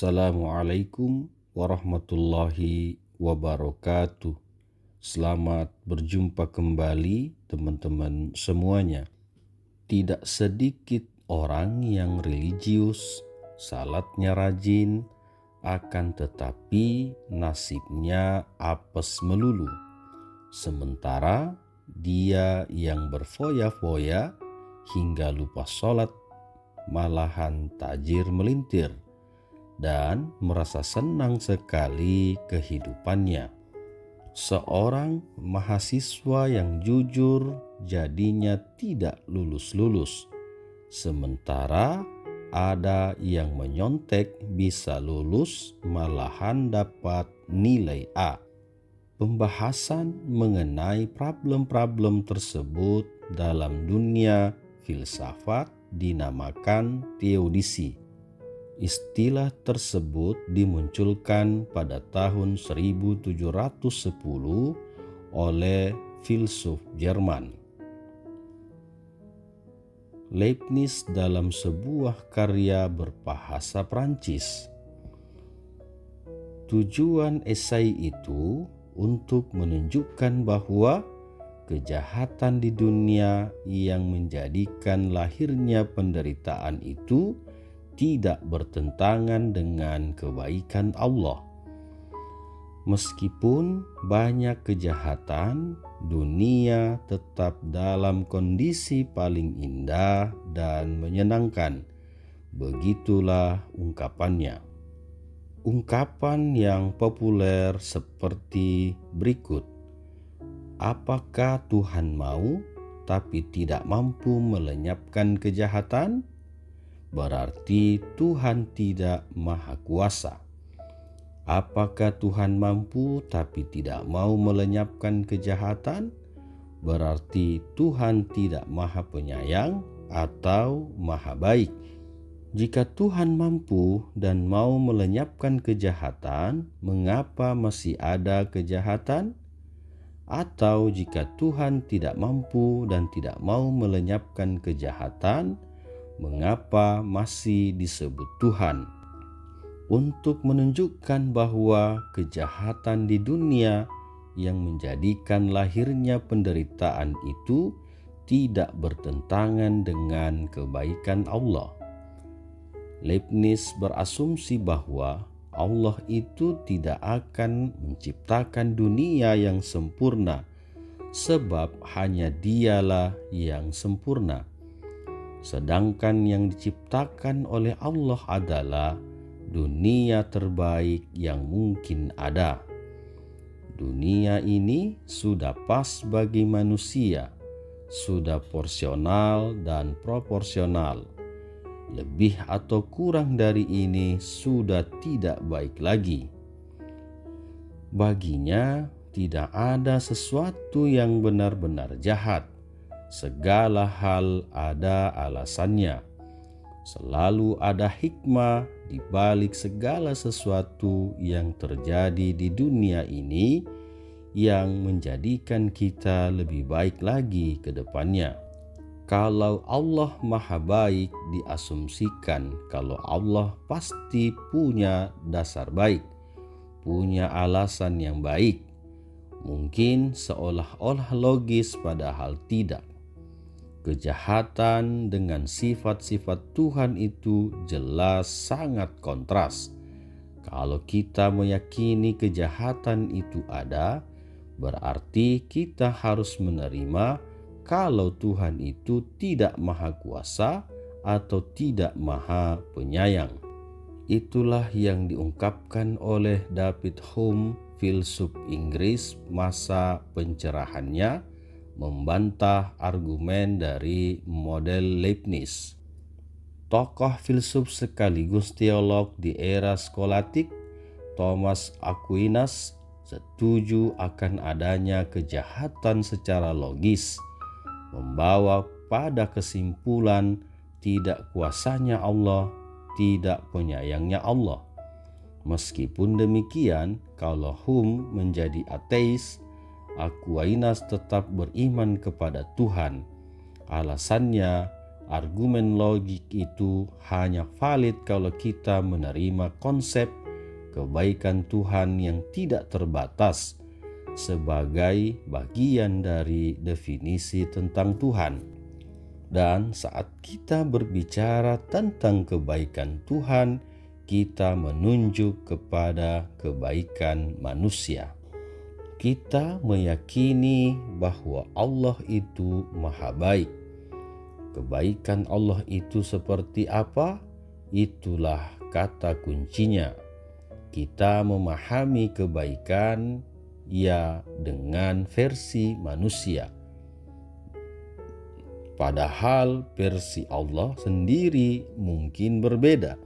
Assalamualaikum warahmatullahi wabarakatuh. Selamat berjumpa kembali teman-teman semuanya. Tidak sedikit orang yang religius, salatnya rajin, akan tetapi nasibnya apes melulu. Sementara dia yang berfoya-foya hingga lupa sholat, malahan tajir melintir dan merasa senang sekali kehidupannya. Seorang mahasiswa yang jujur jadinya tidak lulus-lulus, sementara ada yang menyontek bisa lulus malahan dapat nilai A. Pembahasan mengenai problem-problem tersebut dalam dunia filsafat dinamakan teodisi. Istilah tersebut dimunculkan pada tahun 1710 oleh filsuf Jerman. Leibniz dalam sebuah karya berbahasa Prancis. Tujuan esai itu untuk menunjukkan bahwa kejahatan di dunia yang menjadikan lahirnya penderitaan itu tidak bertentangan dengan kebaikan Allah. Meskipun banyak kejahatan, dunia tetap dalam kondisi paling indah dan menyenangkan. Begitulah ungkapannya. Ungkapan yang populer seperti berikut. Apakah Tuhan mau tapi tidak mampu melenyapkan kejahatan? Berarti Tuhan tidak maha kuasa. Apakah Tuhan mampu tapi tidak mau melenyapkan kejahatan? Berarti Tuhan tidak maha penyayang atau maha baik. Jika Tuhan mampu dan mau melenyapkan kejahatan, mengapa masih ada kejahatan? Atau jika Tuhan tidak mampu dan tidak mau melenyapkan kejahatan, mengapa masih disebut Tuhan? Untuk menunjukkan bahwa kejahatan di dunia yang menjadikan lahirnya penderitaan itu tidak bertentangan dengan kebaikan Allah. Leibniz berasumsi bahwa Allah itu tidak akan menciptakan dunia yang sempurna, sebab hanya Dialah yang sempurna. Sedangkan yang diciptakan oleh Allah adalah dunia terbaik yang mungkin ada. Dunia ini sudah pas bagi manusia, sudah porsional dan proporsional. Lebih atau kurang dari ini sudah tidak baik lagi. Baginya tidak ada sesuatu yang benar-benar jahat. Segala hal ada alasannya. Selalu ada hikmah di balik segala sesuatu yang terjadi di dunia ini yang menjadikan kita lebih baik lagi ke depannya. Kalau Allah maha baik, diasumsikan kalau Allah pasti punya dasar baik, punya alasan yang baik. Mungkin seolah-olah logis padahal tidak. Kejahatan dengan sifat-sifat Tuhan itu jelas sangat kontras. Kalau kita meyakini kejahatan itu ada, berarti kita harus menerima kalau Tuhan itu tidak maha kuasa atau tidak maha penyayang. Itulah yang diungkapkan oleh David Hume, filsuf Inggris masa pencerahannya, membantah argumen dari model Leibniz. Tokoh filsuf sekaligus teolog di era skolatik, Thomas Aquinas, setuju akan adanya kejahatan secara logis, membawa pada kesimpulan tidak kuasanya Allah, tidak penyayangnya Allah. Meskipun demikian, kalau Hume menjadi ateis, Aquinas tetap beriman kepada Tuhan. Alasannya argumen logik itu hanya valid kalau kita menerima konsep kebaikan Tuhan yang tidak terbatas sebagai bagian dari definisi tentang Tuhan. Dan saat kita berbicara tentang kebaikan Tuhan, kita menunjuk kepada kebaikan manusia. Kita meyakini bahwa Allah itu maha baik. Kebaikan Allah itu seperti apa? Itulah kata kuncinya. Kita memahami kebaikan ya dengan versi manusia. Padahal versi Allah sendiri mungkin berbeda.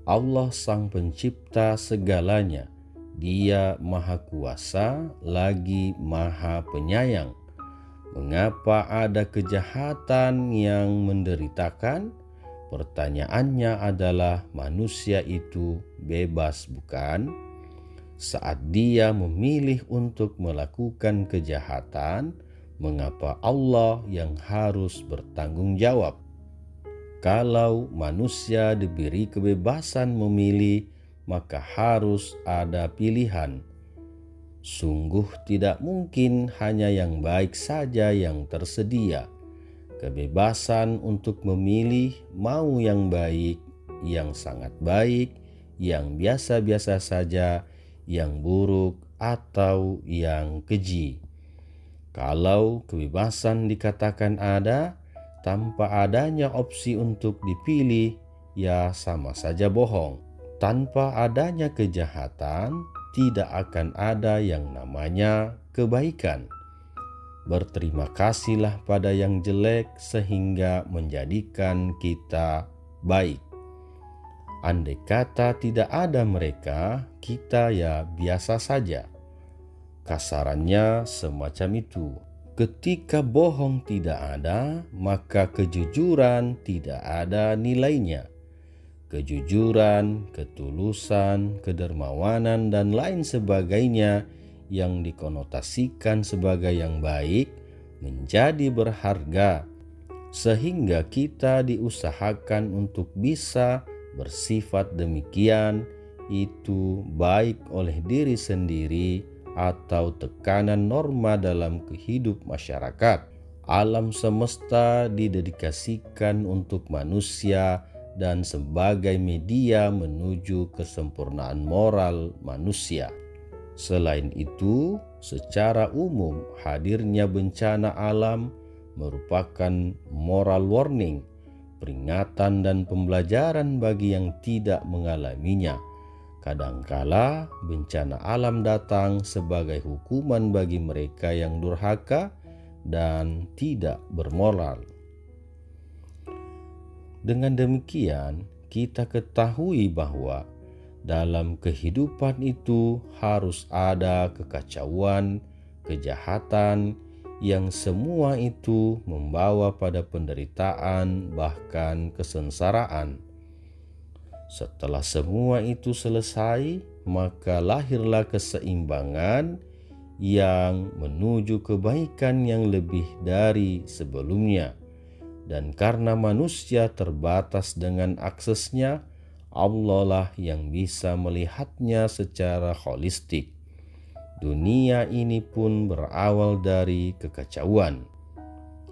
Allah sang pencipta segalanya. Dia maha kuasa lagi maha penyayang. Mengapa ada kejahatan yang menderitakan? Pertanyaannya adalah manusia itu bebas bukan? Saat dia memilih untuk melakukan kejahatan, mengapa Allah yang harus bertanggung jawab? Kalau manusia diberi kebebasan memilih, maka harus ada pilihan. Sungguh tidak mungkin hanya yang baik saja yang tersedia. Kebebasan untuk memilih mau yang baik, yang sangat baik, yang biasa-biasa saja, yang buruk, atau yang keji. Kalau kebebasan dikatakan ada, tanpa adanya opsi untuk dipilih, ya sama saja bohong. Tanpa adanya kejahatan, tidak akan ada yang namanya kebaikan. Berterima kasihlah pada yang jelek sehingga menjadikan kita baik. Andai kata tidak ada mereka, kita ya biasa saja. Kasarannya semacam itu. Ketika bohong tidak ada, maka kejujuran tidak ada nilainya. Kejujuran, ketulusan, kedermawanan, dan lain sebagainya yang dikonotasikan sebagai yang baik menjadi berharga, sehingga kita diusahakan untuk bisa bersifat demikian, itu baik oleh diri sendiri atau tekanan norma dalam kehidup masyarakat. Alam semesta didedikasikan untuk manusia dan sebagai media menuju kesempurnaan moral manusia. Selain itu, secara umum hadirnya bencana alam merupakan moral warning, peringatan dan pembelajaran bagi yang tidak mengalaminya. Kadangkala bencana alam datang sebagai hukuman bagi mereka yang durhaka dan tidak bermoral. Dengan demikian, kita ketahui bahwa dalam kehidupan itu harus ada kekacauan, kejahatan, yang semua itu membawa pada penderitaan bahkan kesengsaraan. Setelah semua itu selesai, maka lahirlah keseimbangan yang menuju kebaikan yang lebih dari sebelumnya. Dan karena manusia terbatas dengan aksesnya, Allah lah yang bisa melihatnya secara holistik. Dunia ini pun berawal dari kekacauan.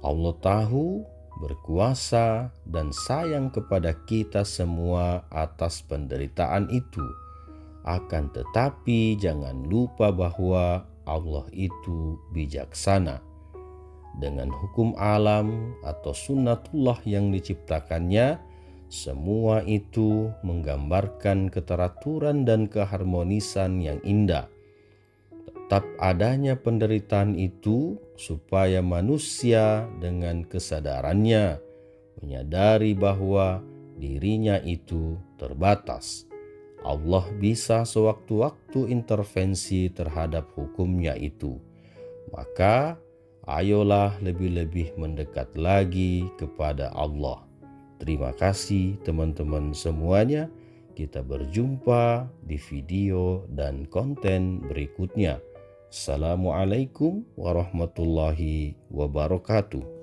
Allah tahu, berkuasa, dan sayang kepada kita semua atas penderitaan itu. Akan tetapi jangan lupa bahwa Allah itu bijaksana. Dengan hukum alam atau sunnatullah yang diciptakannya, semua itu menggambarkan keteraturan dan keharmonisan yang indah. Tetap adanya penderitaan itu supaya manusia dengan kesadarannya menyadari bahwa dirinya itu terbatas. Allah bisa sewaktu-waktu intervensi terhadap hukumnya itu. Maka ayolah lebih-lebih mendekat lagi kepada Allah. Terima kasih teman-teman semuanya. Kita berjumpa di video dan konten berikutnya. Assalamualaikum warahmatullahi wabarakatuh.